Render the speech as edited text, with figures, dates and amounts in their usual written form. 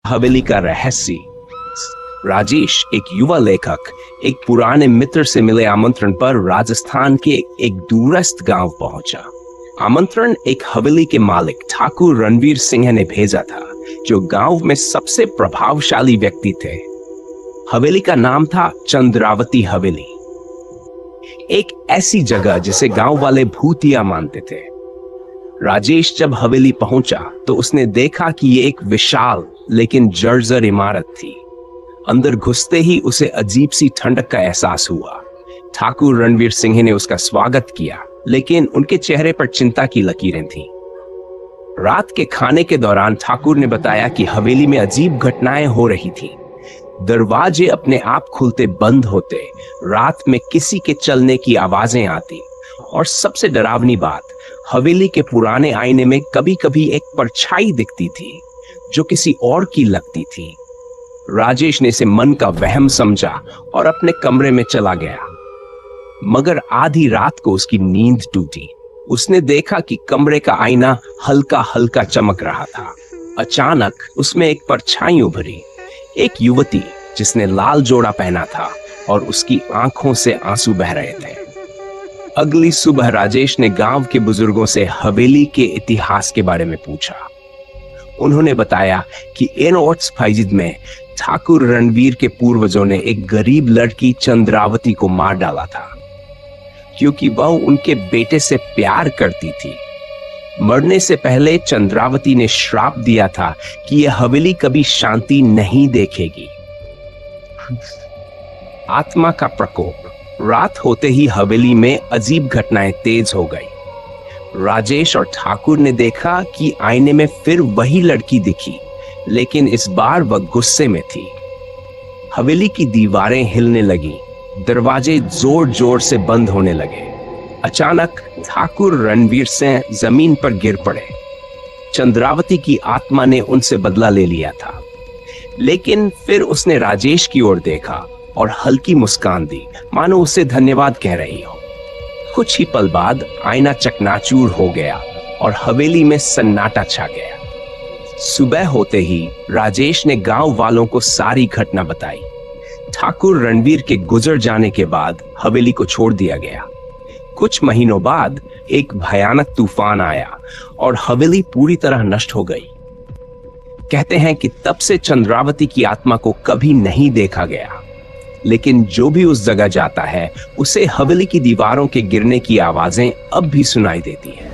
हवेली का रहस्य। राजेश, एक युवा लेखक, एक पुराने मित्र से मिले आमंत्रण पर राजस्थान के एक दूरस्थ गांव पहुंचा। आमंत्रण एक हवेली के मालिक ठाकुर रणवीर सिंह ने भेजा था, जो गांव में सबसे प्रभावशाली व्यक्ति थे। हवेली का नाम था चंद्रावती हवेली, एक ऐसी जगह जिसे गांव वाले भूतिया मानते थे। राजेश जब हवेली पहुंचा तो उसने देखा कि ये एक विशाल लेकिन जर्जर इमारत थी। अंदर घुसते ही उसे अजीब सी ठंडक का एहसास हुआ। ठाकुर रणवीर सिंह ने उसका स्वागत किया, लेकिन उनके चेहरे पर चिंता की लकीरें थीं। रात के खाने के दौरान ठाकुर ने बताया कि हवेली में अजीब घटनाएं हो रही थीं। दरवाजे अपने आप खुलते बंद होते, रात में किसी के चलने की आवाजें आती, और सबसे डरावनी बात, हवेली के पुराने आईने में कभी कभी एक परछाई दिखती थी जो किसी और की लगती थी। राजेश ने इसे मन का वहम समझा और अपने कमरे में चला गया। मगर आधी रात को उसकी नींद टूटी। उसने देखा कि कमरे का आईना हल्का हल्का चमक रहा था। अचानक उसमें एक परछाई उभरी, एक युवती जिसने लाल जोड़ा पहना था और उसकी आंखों से आंसू बह रहे थे। अगली सुबह राजेश ने गांव के बुजुर्गों से हवेली के इतिहास के बारे में पूछा। उन्होंने बताया कि एनोर्ट्स में ठाकुर रणवीर के पूर्वजों ने एक गरीब लड़की चंद्रावती को मार डाला था, क्योंकि वह उनके बेटे से प्यार करती थी। मरने से पहले चंद्रावती ने श्राप दिया था कि यह हवेली कभी शांति नहीं देखेगी। आत्मा का प्रकोप। रात होते ही हवेली में अजीब घटनाएं तेज हो गई। राजेश और ठाकुर ने देखा कि आईने में फिर वही लड़की दिखी, लेकिन इस बार वह गुस्से में थी। हवेली की दीवारें हिलने लगी, दरवाजे जोर जोर से बंद होने लगे। अचानक ठाकुर रणवीर सिंह जमीन पर गिर पड़े। चंद्रावती की आत्मा ने उनसे बदला ले लिया था, लेकिन फिर उसने राजेश की ओर देखा और हल्की मुस्कान दी, मानो उसे धन्यवाद कह रही हो। कुछ ही पल बाद आईना चकनाचूर हो गया और हवेली में सन्नाटा छा गया। सुबह होते ही राजेश ने गांव वालों को सारी घटना बताई। ठाकुर रणवीर के गुजर जाने के बाद हवेली को छोड़ दिया गया। कुछ महीनों बाद एक भयानक तूफान आया और हवेली पूरी तरह नष्ट हो गई। कहते हैं कि तब से चंद्रावती की आत्मा को कभी नहीं देखा गया, लेकिन जो भी उस जगह जाता है उसे हवेली की दीवारों के गिरने की आवाजें अब भी सुनाई देती हैं।